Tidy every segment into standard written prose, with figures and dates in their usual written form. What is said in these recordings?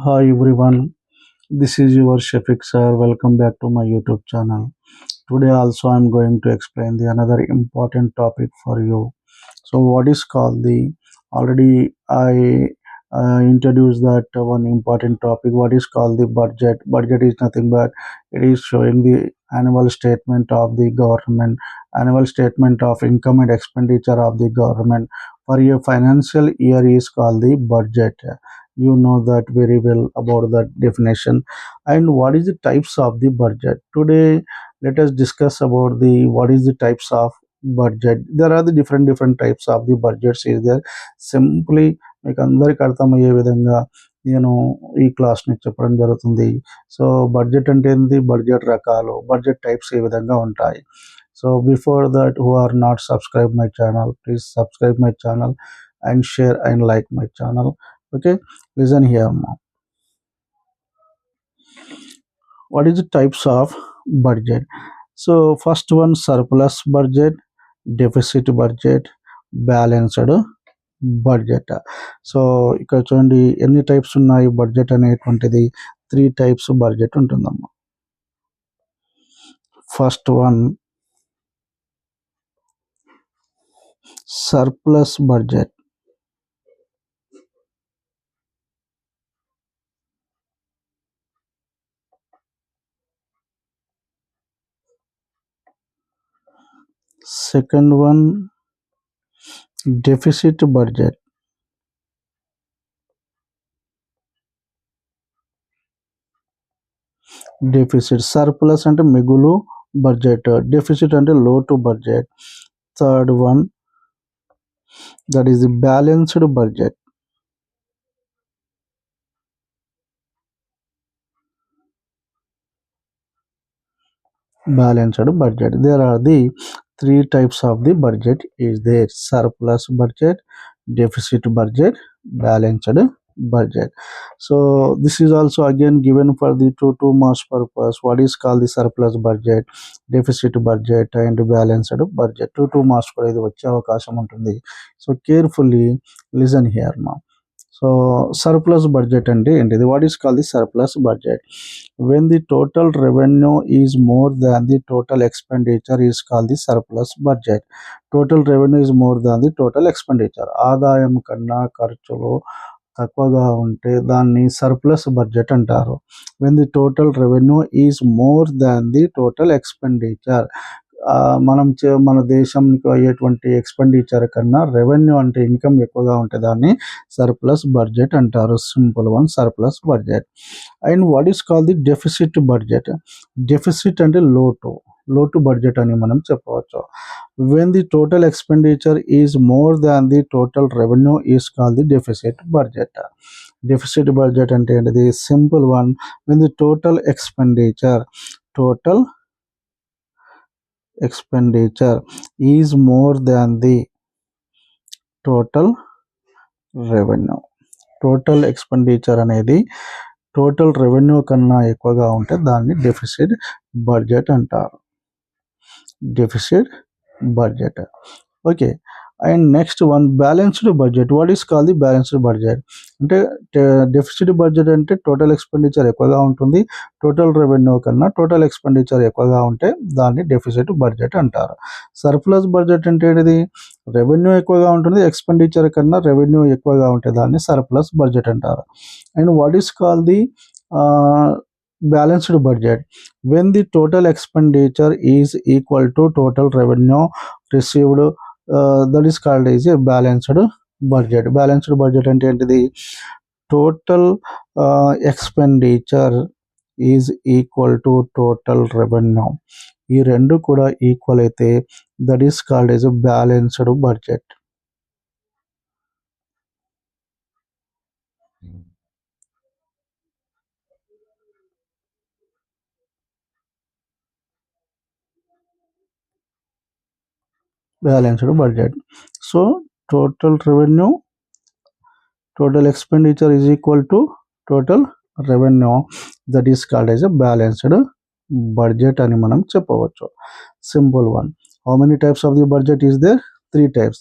Hi everyone, this is your Shafiq sir. Welcome back to my YouTube channel. Today also I'm going to explain the another important topic for you. So what is called the already I introduced that one important topic. What is called the budget? Budget is nothing but it is showing the annual statement of the government, annual statement of income and expenditure of the government for a financial year is called the budget. You know that very well about that definition. And what is the types of the budget? Today let us discuss about the what is the types of budget. There are the different types of the budgets is there. Simply మీకు అందరికి అర్థమయ్యే విధంగా నేను ఈ క్లాస్ని చెప్పడం జరుగుతుంది. So budget అంటే ఏంది, బడ్జెట్ రకాలు, బడ్జెట్ టైప్స్ ఏ విధంగా ఉంటాయి. So before that who are not subscribe my channel, please subscribe my channel and share and like my channel. Okay, listen here now. What is the types of budget? So first one, surplus budget, deficit budget, balanced budget. So ఇక్కడ చూడండి ఎన్ని types ఉన్నాయి budget అనేటువంటిది. 3 types budget ఉంటుందమ్మా. First one surplus budget. Second one, deficit budget. Deficit, surplus అంటే మిగులు budget, deficit అంటే లోటు budget. Third one, that is the balanced budget. Balanced budget. There are the 3 types of the budget is there: surplus budget, deficit budget, balanced budget. So this is also again given for the two marks purpose. What is called the surplus budget, deficit budget and balanced budget. Two marks కూడా ఇది వచ్చే అవకాశం ఉంటుంది. So carefully listen here now. So surplus budget అంటే ఏంటిది? What is call the surplus budget? When the total revenue is more than the total expenditure is call the surplus budget. Total revenue is more than the total expenditure. ఆదాయం కన్నా ఖర్చులు తక్కువగా ఉంటే దాన్ని surplus budget అంటారు. When the total revenue is more than the total expenditure, మన దేశంకి అయ్యేటువంటి ఎక్స్పెండిచర్ కన్నా రెవెన్యూ అంటే ఇన్కమ్ ఎక్కువగా ఉంటే దాన్ని సర్ప్లస్ బడ్జెట్ అంటారు. Simple one, surplus budget. And what is call the deficit budget? Deficit అంటే లోటు బడ్జెట్ అని మనం చెప్పవచ్చు. When the total expenditure is more than the total revenue is call the deficit budget. Deficit budget అంటే ఏంటిది? Simple one, when the total expenditure is more than the total revenue. Total expenditure అనేది total revenue కన్నా ఎక్కువగా ఉంటే దాన్ని deficit budget అంటారు. Deficit budget. Okay. And next one, balanced budget. What is call the balanced budget? అంటే deficit budget అంటే total expenditure ఎక్కువగా ఉంటుంది, టోటల్ రెవెన్యూ కన్నా టోటల్ ఎక్స్పెండిచర్ ఎక్కువగా ఉంటే దాన్ని డెఫిసిట్ బడ్జెట్ అంటారు. సర్ప్లస్ బడ్జెట్ అంటే ఏంటిది? రెవెన్యూ ఎక్కువగా ఉంటుంది, ఎక్స్పెండిచర్ కన్నా రెవెన్యూ ఎక్కువగా ఉంటే దాన్ని సర్ప్లస్ బడ్జెట్ అంటారు. And what is call the balanced budget? When the total expenditure is equal to total revenue received, that is called is a balanced budget. Balanced budget అంటే ఏంటిది? Total expenditure is equal to total revenue. ఈ రెండు కూడా equal అయితే that is called is balanced budget. Balanced budget. So total revenue, total expenditure is equal to total revenue, that is called as a balanced budget అని మనం చెప్పవచ్చు. Simple one. How many types of the budget is there? 3 types.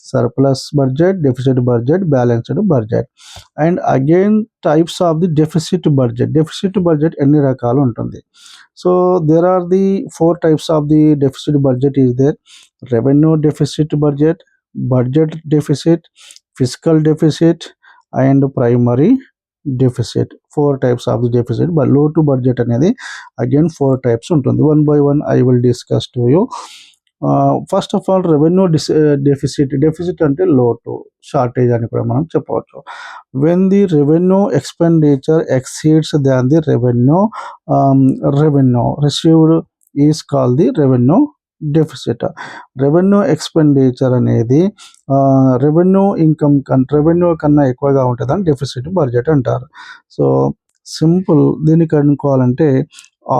surplus budget, deficit budget, balanced budget. And again types of the deficit budget ఎన్ని రకాలు ఉంటుంది. So there are the four types of the deficit budget is there: revenue deficit budget deficit, fiscal deficit, and primary deficit. Four types of the deficit. But low to budget అనేది again four types ఉంటుంది. One by one I will discuss to you. First of all revenue deficit అంటే లోటు, shortage అని కూడా మనం చెప్పవచ్చు. When the revenue expenditure exceeds than the revenue received is call the revenue deficit. Revenue expenditure అనేది revenue కన్నా ఎక్కువగా ఉంటుందని డెఫిసిట్ బడ్జెట్ అంటారు. సో సింపుల్ దీనికి అనుకోవాలంటే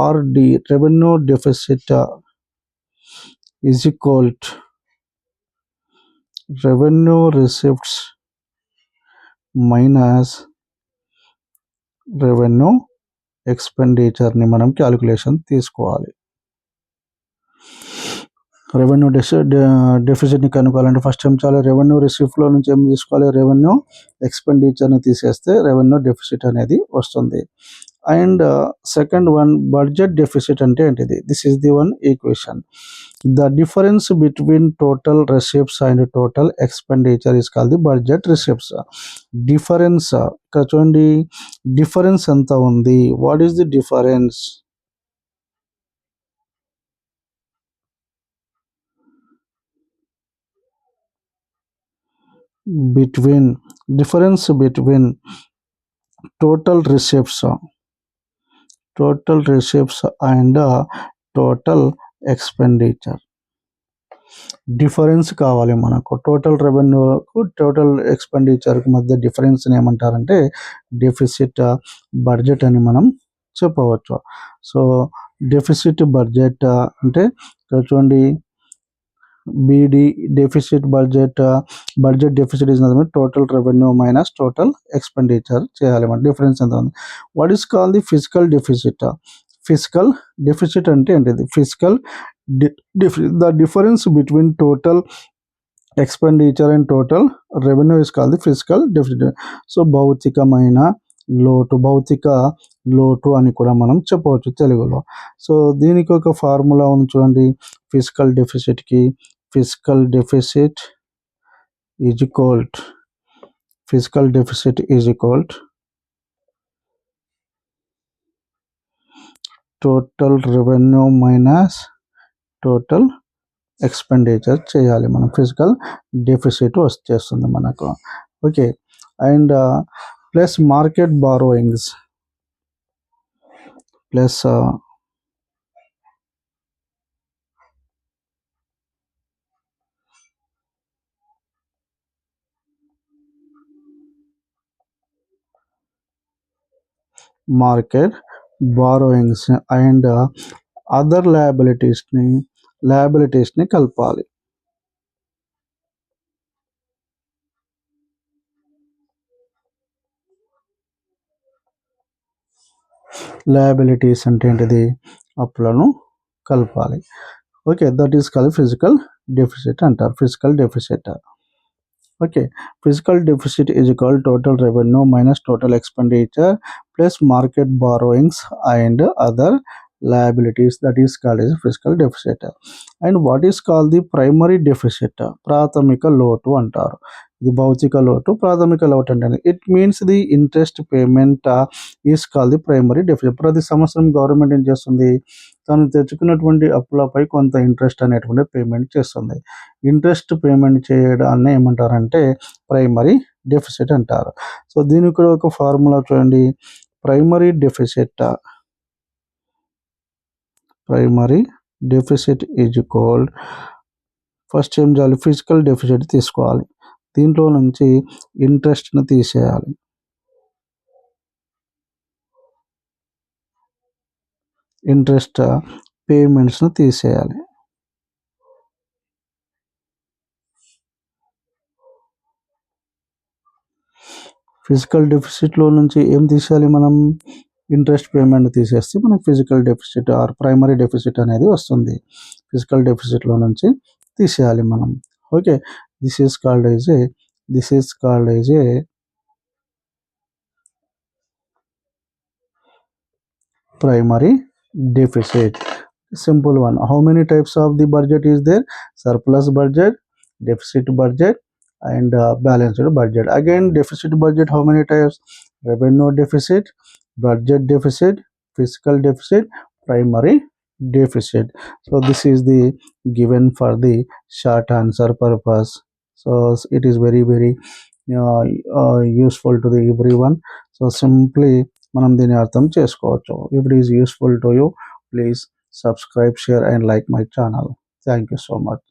RD revenue deficit is equal to revenue receipts minus revenue expenditure ని మనం calculation తీసుకోవాలి. రెవెన్యూ డెఫిసిట్ని కనుక్కోవాలంటే ఫస్ట్ ఏం చేయాలి, రెవెన్యూ రిసీప్ట్లో నుంచి ఏం తీసుకోవాలి, రెవెన్యూ ఎక్స్పెండిచర్ని తీసేస్తే రెవెన్యూ డెఫిసిట్ అనేది వస్తుంది. And second one budget deficit అంటే ఏంటిది, this is the one equation. The difference between total receipts and total expenditure is called the budget receipts. Difference ఇక్కడ చూడండి, డిఫరెన్స్ ఎంత ఉంది, what is the difference, difference between total receipts and total expenditure. Difference కావాలి మనకు, total రెవెన్యూకు total ఎక్స్పెండిచర్కి మధ్య difference ఏమంటారంటే deficit budget అని మనం చెప్పవచ్చు. సో డెఫిసిట్ బడ్జెట్ అంటే చూడండి, BD deficit budget deficit is nothing but total revenue minus total expenditure చేయాలి మన, డిఫరెన్స్ ఎంత ఉంది. What is call the physical deficit అంటే ఏంటిది, the difference between total expenditure and total revenue is call the physical deficit. So భౌతిక లోటు అని కూడా మనం చెప్పవచ్చు తెలుగులో. సో దీనికి ఒక ఫార్ములా ఉంది చూడండి, physical deficit is equal to total revenue minus total expenditure చేయాలి మనం, ఫిజికల్ డెఫిసిట్ వచ్చేస్తుంది మనకు. Okay, and plus market borrowings plus market borrowings and other లయబిలిటీస్ని కలపాలి. లయబిలిటీస్ అంటే ఏంటిది, అప్పులను కలపాలి. Okay, that is called physical deficit అంటారు, physical deficit. Okay, physical deficit is equal total revenue minus total expenditure plus market borrowings and other liabilities, that is called as fiscal deficit. And what is called the primary deficit, ప్రాథమిక లోటు అంటారు. ఇది భౌతిక లోటు, ప్రాథమిక లోటు అంటే it means the interest payment is called the primary deficit. ప్రతి సంవత్సరం గవర్నమెంట్ ఏం చేస్తుంది, తను తెచ్చుకున్నటువంటి అప్పులపై కొంత ఇంట్రెస్ట్ అనేటువంటి పేమెంట్ చేస్తుంది. ఇంట్రెస్ట్ పేమెంట్ చేయడాన్ని ఏమంటారంటే ప్రైమరీ డెఫిసిట్ అంటారు. సో దీనికి కూడా ఒక ఫార్ములా చూడండి, primary deficit is equal, first ఏం చేయాలి, ఫిజికల్ డెఫిసిట్ తీసుకోవాలి, దీంట్లో నుంచి ఇంట్రెస్ట్ని తీసేయాలి, ఇంట్రెస్ట్ పేమెంట్స్ని తీసేయాలి. ఫిజికల్ డెఫిసిట్లో నుంచి ఏం తీసేయాలి మనం, ఇంట్రెస్ట్ పేమెంట్ తీసేస్తే మనకు physical deficit or primary deficit అనేది వస్తుంది. ఫిజికల్ డెఫిసిట్లో నుంచి తీసేయాలి మనం. Okay, this is called as a this is called as a primary deficit. Simple one. How many types of the budget is there? Surplus budget, deficit budget, and balanced budget. Again, deficit budget, how many types? Revenue deficit, budget deficit, fiscal deficit, primary deficit. So this is the given for the short answer purpose. So it is very useful to the everyone. So simply మనం దీని అర్థం చేసుకోవచ్చు. If it is useful to you, please subscribe, share and like my channel. Thank you so much.